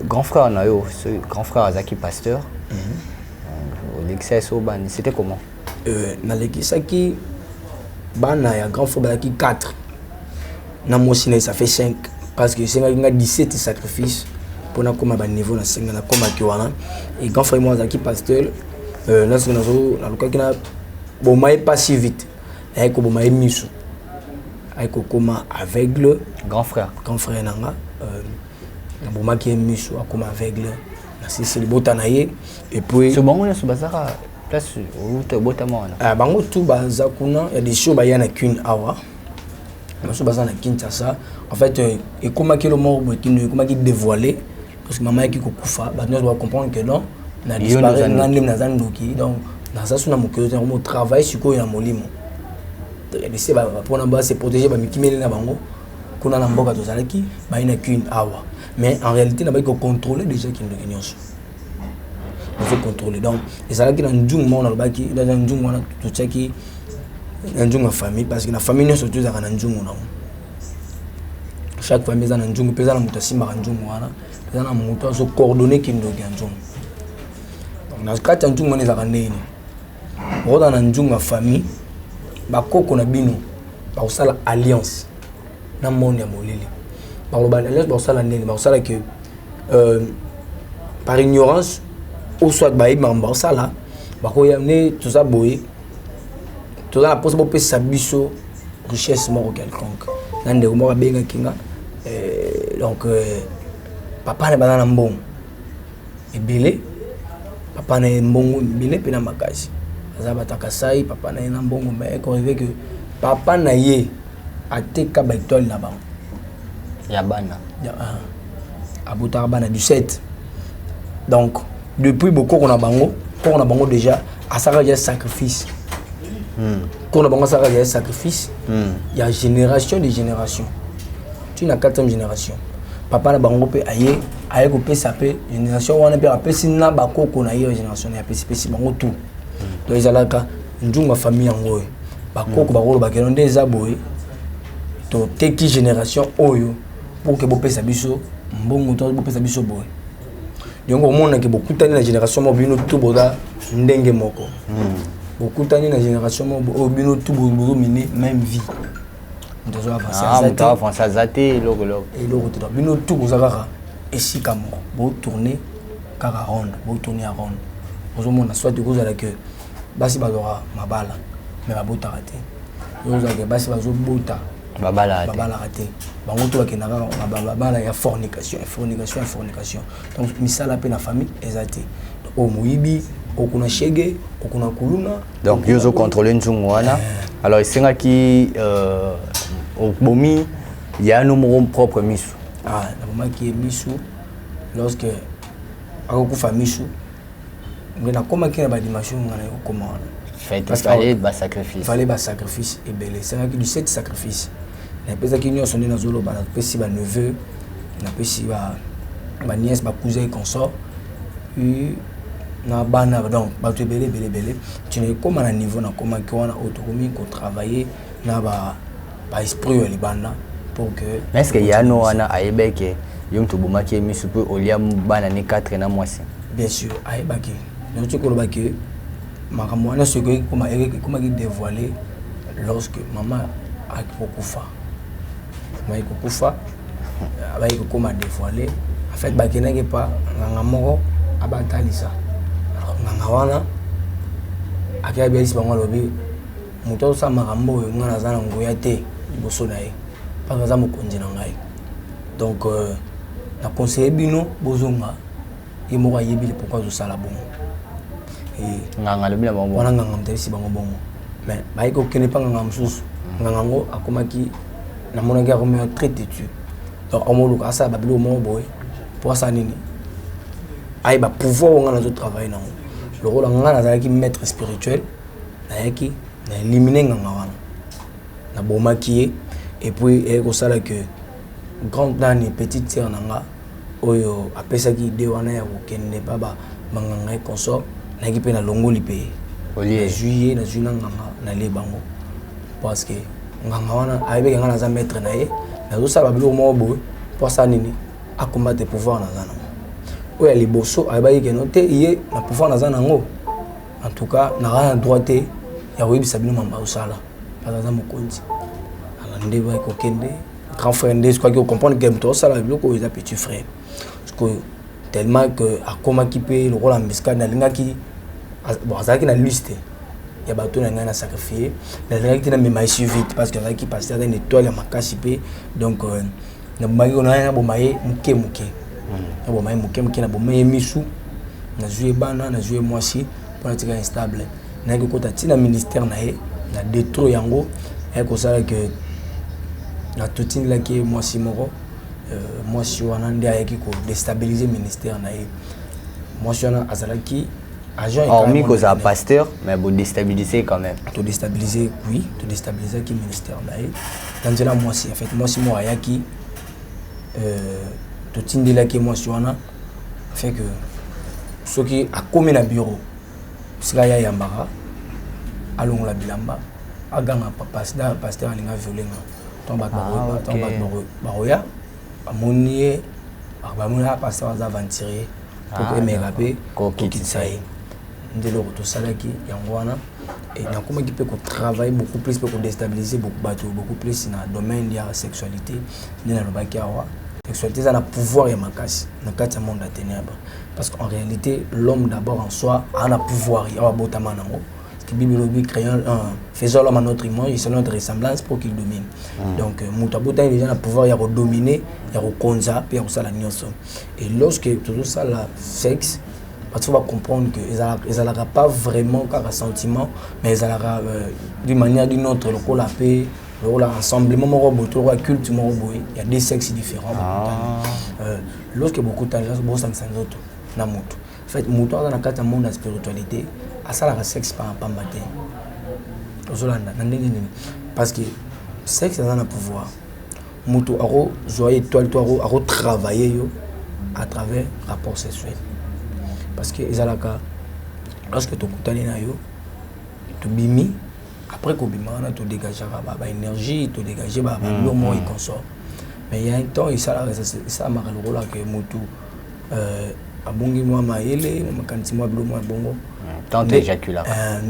grand frère Nayo, ce grand frère Azaki Pasteur, l'excès au ban, c'était comment? Dans l'excès bana ya grand frère Azaki 4. Na mosine ça fait 5 parce que c'est nga 17 sacrifices pour na comme ba niveau na 5 na comme akiwana et grand frère moi Azaki Pasteur là c'est na lokaki na bon mai pas si vite et ko bon mai misu aiko koma aveugle grand frère nanga na boma qui est misu akoma aveugle na sisi libota na ye et puis ce bango na bazaka place ou bota mona bango tout bazakuna ya des shows ba yana qu'une hour parce que na Kinshasa en fait et comment que le mort comment qui dévoilé parce que maman qui kokufa ba nous doit comprendre que non na disparaître na ndem na zandoki donc dans ça suna mokezo on travaille sur ko ya molimo laisser pour na se protéger ba mikimeli na bango kuna na mboka tozalaki ba ina qu'une hour mais en réalité na ba ko contrôler déjà kindoki nyonso il faut contrôler donc et ça là qui na ndungu mona lobaki dans ndungu wana tutaki na famille parce que la famille nyonso tozaka na ndungu na chaque famille eza na ndungu peza na mutu asimaka ndungu wana peza na mutu azo coordonner kindoki ya ndungu donc na kati ya ndungu wana ezaka ndeni okoda na ndungu ya famille bakoko na bino bakosala alliance na monde ya molili bakoloba alliance bakosala ndeni bakosala que par ignorance ou soit bayebi makambo bakosala bakoya ne toza boye toza na posa bopesa biso richesse moko quelconque na ndeko moko abengaki nga donc papa na baza na mbongo ebele papa na mbongo ebele mpe na makasi aza bataka sai papa na ye na mbongo mais corrivé que papa na ye ateka baétoile na bango ya bana abotaka bana du 7 donc depuis bokoko na bango déjà asaka déjà sacrifice qu'on a besoin de faire des sacrifices, il y a génération de génération. Tu n'as 4e génération. Papa n'a pas de aïe, aïe coupé ça peut génération on a bien appelé si n'a pas qu'on a eu génération et appelé spécial bango tout. Donc ils allaient quand nous ma famille en gros, bako ko bako bako on des aboy. To teki génération oyo pour que bopé ça biso mbongo to bopé ça biso boy. Donc au monde que beaucoup de la génération mo bino tout boda ndenge moko. Beaucoup de la génération au bino tout boulot miné même vie. On doit avancer à zaté logo et logo tout bino tout bozaka et si comme bo tourner car ronde, bo tourner à ronde. Aux monde soit de cause à la que basi bazora mabala mais ba bota raté. Yo zaka basi bazo bota babala raté. Bango to ke naka babala ya fornication. Donc misala pe na famille ezaté. Au moyibi okuna shege okuna kuluna donc yozo contrôler nzungu wana alors isenga ki bomi ya numéro propre misu na moment qui est misu lorsque akokufa misu ngena koma ki na ba dimension ngana okoma wana parce qu'il fallait ba sacrifice et belé c'est que du 7 sacrifice na pesa ki nyo sonné na zolo ba pesi ba neveu na pesi ba nièce ba cousin consort na bana donc ba tu belé tu ne comme à niveau na comment ki wana autonomie ko travailler na ba esprit li bana pour que est-ce que ya no wana ayebeke yom to bomaki mi supe olia bana ni 4 na mwasi bien sûr ayebaki donc tu ko baki makambo wana ce que comment qui dévoiler lorsque maman a kokufa maman kokufa abaye ko comment dévoiler en fait baki na pas nganga moko abatalisa alors nganga wana akia biasi bango lobi muto sa makambo ngana zana ngoya te liboso na ye parce que mokonzi na ngai donc na conseiller bino bozonga et moko yebile pourquoi zo sala bongo nganga lobi na bongo wana nganga mtesi bango bongo mais bayi ko kene pa nganga msusu nganga ngo akomaki na mona ki akomaki très têtu donc omoluka asa babilo mo boy pour ça nini ay ba pouvoir ngana zo travailler na le rôle ngana zalaki maître spirituel na yaki na éliminer nganga wana na bomaki et puis ko sala que grande nani petite sœur nanga oyo apesaki idée wana ya kokende baba manganga consort na ki pe na longoli pe olié juillet na juin nganga na le bango parce que nganga wana ayebe ngana za maître na ye na zo sala bilo mo bo pour ça nini a combattre pouvoir na zana oya liboso ayeba yeke no te ye na pouvoir na zana ngo en tout cas na ra droite ya webisa bino mamba osala parce que mokonzi ala ndeba ko kende grand frère ndé je crois que comprendre que to sala biloko les petits frères parce que tellement que a koma ki pe le rôle en biscade na linga ki bon azaki na liste ya bato na ngana sacrifier na linga ki na mema vite parce que azaki passer dans une étoile ya makasi pe donc na bomaki ko na bomaye muke na bomaye muke na bomaye misu na jouer bana na jouer mwasi pour être instable na ko kota tina ministère na ye na détruire yango et ko sala que na tutine la ki mwasi moko mwasi wana ndi ayaki ko déstabiliser ministère na ye mwasi wana azalaki agent hormis que ça pasteur mais bon déstabiliser quand même to déstabiliser oui to déstabiliser ki ministère na ye dans la mwasi en fait mwasi mo ayaki to tindela ki mwasi wana fait que ce qui a commis na bureau sika ya yambaka alongola bilamba aganga pasteur alinga violenga tomba baroya amoni bamona pasteur za aventurier pour que merape ko kitsaye ndelo to salaki yango wana et na comment qui peut travailler beaucoup plus pour déstabiliser beaucoup plus dans le domaine de la sexualité ni na lobaki awa sexualité ça a pouvoir ya makasi na kati ya monde ténèbres parce qu'en réalité l'homme d'abord en soi a un pouvoir ya wa botama nango parce que Bible dit créons faisons l'homme à notre image et selon notre ressemblance pour qu'il domine donc mutabota il a un pouvoir ya dominer ya konza puis ya sala nyonso et lorsque tout ça la sexe parce qu'on va comprendre que ils n'auront pas vraiment un sentiment mais ils auront d'une manière d'une autre le coup la paix l'ensemble le culte il y a des sexes différents lorsque beaucoup de gens sont en fait moto dans le monde de la spiritualité à ça la sexe par matin parce que sexe a un pouvoir moto aro joyeux toi aro travailler à travers rapport sexuel parce que ezalaka lorsque tu kutani na yo tu bimi après ko bima na tu dégager ba énergie tu dégager ba lo mo et consort mais il y a un temps ça m'a le rôle que mutu abongi moi maele makanti moi bilo moi bongo tant d'éjaculat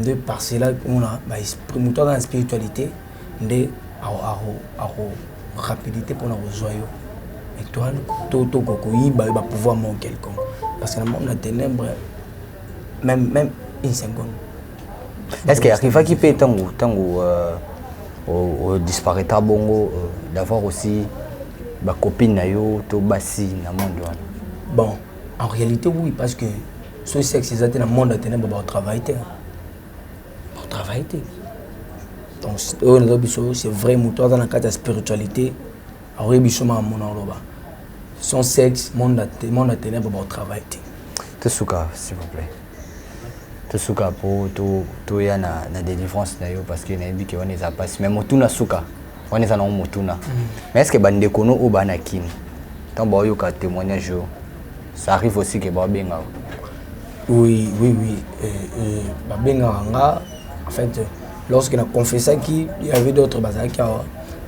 de par cela on a ba esprit mutu dans la spiritualité de aro rapidité pour na joyeux et toi to ko yiba ba pouvoir mon quelconque parce que dans le monde de ténèbres même une seconde est-ce qu'il arrive à qui peut tango disparaître bongo d'avoir aussi ba copine na yo to basi na monde bon en réalité oui parce que Ce sexe, c'est dans le monde de ténèbres, on travaille. On travaille. Donc, c'est vrai, dans le cadre de la spiritualité, son sexe, monde de ténèbres, on travaille. Tout souka, s'il vous plaît. Tout souka pour tout y a na délivrance parce qu'il y a des qui ont des passes. Mais motuna souka, on est en motuna. Mais est-ce que bande kono ou banakin? Tant bon yo ka témoignage, ça arrive aussi que babenga. Oui. Babenga, en fait, lorsqu'il a confessé qu'il y avait d'autres bazaki,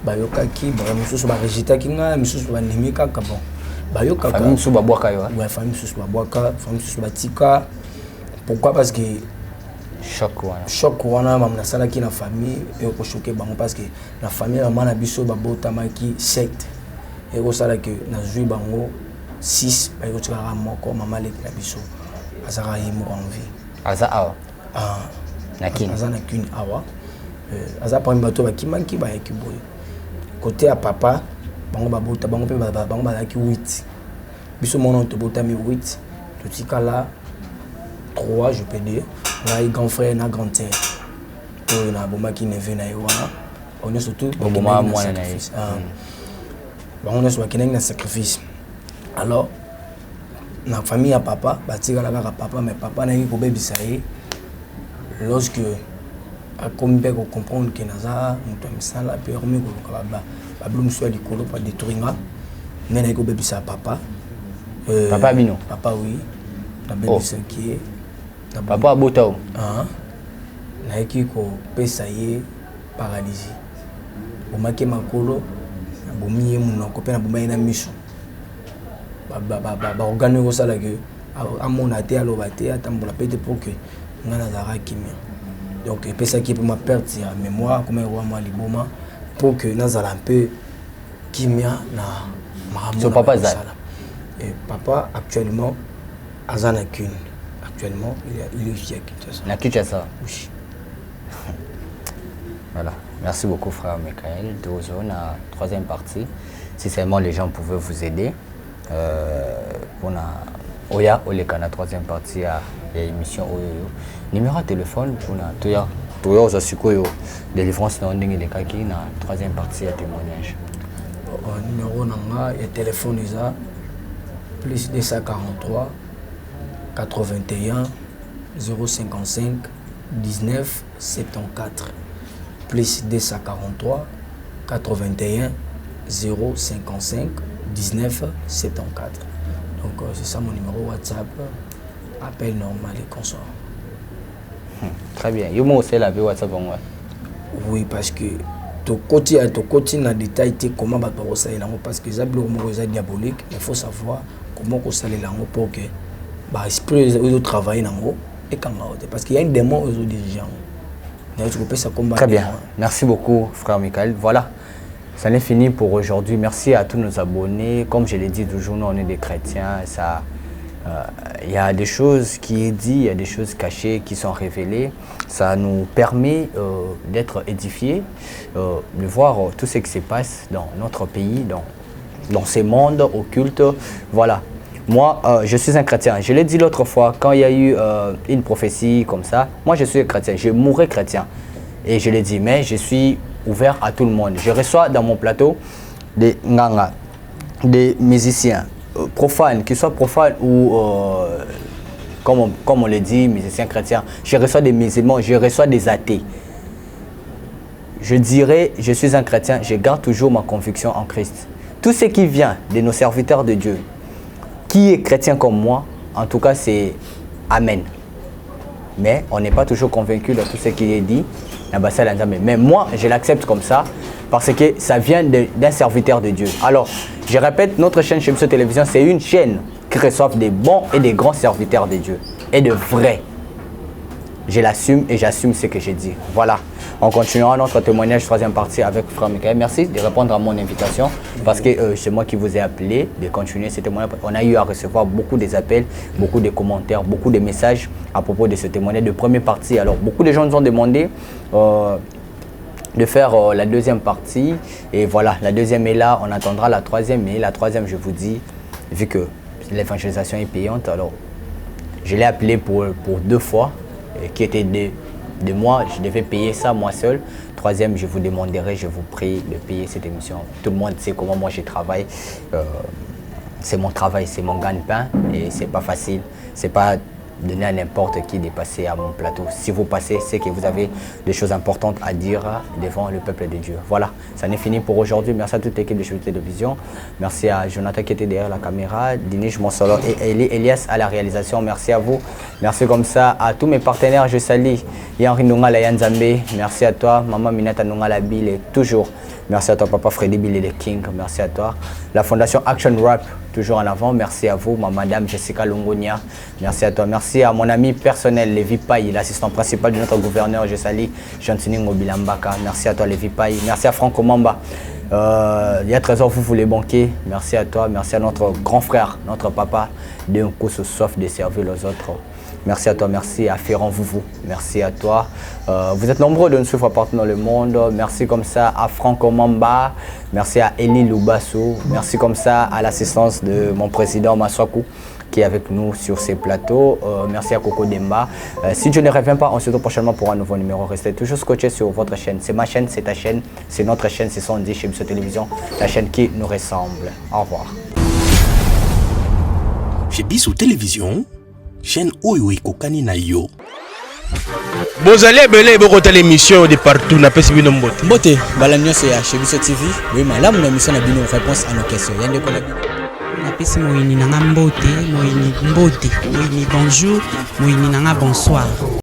bayokaki, bamususu barejita kinga, mususu banimika kabon. Bayoka famille sous babwaka yo. Ouais, famille sous babwaka, famille sous batika. Pourquoi? Parce que choc wana mamna sala ki na famille et ko choquer bango parce que la famille maman na biso babota maki secte. Et ko sala que na zui bango 6 ba ko tsaka moko maman le na biso. Azara yimo en vie. Aza awa. Nakini. Aza nakini awa. Aza pa mbato ba kimanki ba yakiboy. Côté à papa bango babota bango pe bango ba ki 8. Biso mono to botami 8. To tikala 3, je peux dire. On a grand frère et grand sœur. On a beaucoup qui ne vient pas. On est surtout sacrifice. On est sur un sacrifice. Alors, la famille à papa, papa, mais papa n'a eu que bébé ça y est. Lorsque comme on comprend que Naza, nous sommes là, puis on met que Bablum soit du colo pour détruire. Mais n'a eu que bébé ça papa. Papa Bino. Papa oui. La bébé ça qui est. Papa Abotao. Naiki ko pesa ye paralysie. Bomaki makolo, bomiye munoko pe na bomaye na miso. Ba organe ko sala que amona te aloba te atambola pete pour que ngana zara kimia. Donc pesa qui pour ma perte ya mémoire comme roi moi liboma pour que nazala un peu kimia na mahamona. Son papa za. Et papa actuellement azana qu'une. Actuellement, il est ici à Kinshasa. À Kinshasa. Oui. Voilà. Merci beaucoup, frère Michael. Dozo, la troisième partie. Si seulement les gens pouvaient vous aider. Pour la Oya, la troisième partie, il y a l'émission Oyo. Numéro de téléphone pour la Toya. Toya, ça c'est quoi? Délivrance dans le Kaki, la troisième partie, à témoignage. Numéro de téléphone, il y a plus 243. 81 055 19 74 plus 243 81 055 19 74. Donc c'est ça mon numéro WhatsApp, appel normal et consort. Très bien. Yo mo aussi la WhatsApp en moi. Oui, parce que to côté na détail comment ba to ça parce que ça bloc mo ça diabolique, il faut savoir comment ko ça lango pour que esprit de travailler dans haut et quand parce qu'il y a une démon aux dirigeants. Très bien. Merci beaucoup, frère Michael. Voilà, ça n'est fini pour aujourd'hui. Merci à tous nos abonnés. Comme je l'ai dit toujours, nous on est des chrétiens. Il y a des choses qui sont dites, il y a des choses cachées qui sont révélées. Ça nous permet d'être édifiés, de voir tout ce qui se passe dans notre pays, dans ces mondes occultes. Voilà. Moi, je suis un chrétien. Je l'ai dit l'autre fois, quand il y a eu une prophétie comme ça, moi je suis un chrétien, je mourrai chrétien. Et je l'ai dit, mais je suis ouvert à tout le monde. Je reçois dans mon plateau des nganga, des musiciens profanes, qu'ils soient profanes ou, comme on le dit, musiciens chrétiens. Je reçois des musulmans, je reçois des athées. Je dirais, je suis un chrétien, je garde toujours ma conviction en Christ. Tout ce qui vient de nos serviteurs de Dieu, qui est chrétien comme moi, en tout cas, c'est Amen. Mais on n'est pas toujours convaincu de tout ce qui est dit. Mais moi, je l'accepte comme ça parce que ça vient d'un serviteur de Dieu. Alors, je répète, notre chaîne Shemso Télévision, c'est une chaîne qui reçoit des bons et des grands serviteurs de Dieu. Et de vrais. Je l'assume et j'assume ce que j'ai dit. Voilà. On continuera notre témoignage, troisième partie avec Frère Michael. Merci de répondre à mon invitation parce que c'est moi qui vous ai appelé de continuer ce témoignage. On a eu à recevoir beaucoup d'appels, beaucoup de commentaires, beaucoup de messages à propos de ce témoignage de première partie. Alors, beaucoup de gens nous ont demandé de faire la deuxième partie. Et voilà, la deuxième est là. On attendra la troisième. Mais la troisième, je vous dis, vu que l'évangélisation est payante, alors Je l'ai appelé pour 2 fois, qui étaient de moi. Je devais payer ça moi seul. Troisième, je vous demanderai, je vous prie de payer cette émission. Tout le monde sait comment moi je travaille. C'est mon travail, c'est mon gagne-pain et c'est pas facile. C'est pas donner à n'importe qui de passer à mon plateau. Si vous passez, c'est que vous avez des choses importantes à dire devant le peuple de Dieu. Voilà, ça n'est fini pour aujourd'hui. Merci à toute l'équipe de Cheveux Télévision. Merci à Jonathan qui était derrière la caméra, Dinish Monsolo et Elias à la réalisation. Merci à vous. Merci comme ça à tous mes partenaires. Je salue Yanri Nungala Yanzambe. Merci à toi, Maman Minata Nungala Bill et toujours. Merci à toi, Papa Freddy Billy the King. Merci à toi. La Fondation Action Rap, toujours en avant. Merci à vous, Madame Jessica Lungonia. Merci à toi. Merci à mon ami personnel, Lévi Paye, l'assistant principal de notre gouverneur, je salue Jean-Tini Mobilambaka. Merci à toi, Lévi Paye. Merci à Franco Mamba. Il y a Trésor, vous les banquiers. Merci à toi. Merci à notre grand frère, notre papa, d'un coup se soif de servir les autres. Merci à toi, merci à Ferrand Vouvou, merci à toi. Vous êtes nombreux de nous suivre partout dans le monde. Merci comme ça à Franco Mamba, merci à Eli Loubassou, merci comme ça à l'assistance de mon président Maswaku qui est avec nous sur ces plateaux. Merci à Coco Demba. Si Dieu ne revient pas, on se retrouve prochainement pour un nouveau numéro. Restez toujours scotchés sur votre chaîne. C'est ma chaîne, c'est ta chaîne, c'est notre chaîne, c'est son dit chez Bissau Télévision, la chaîne qui nous ressemble. Au revoir. Chez Bissau Télévision, chaîne oyo ekokani na yo. Bozali ebele bokota l'émission de partout na pesi bino mbote. Mbote bala nyonso ya chez Bissau TV. Oui malamu na mission na bino réponse à nos questions. Yande ko na bino. Na pesi moyini nanga mbote, moyini bonjour, moyini nanga bonsoir.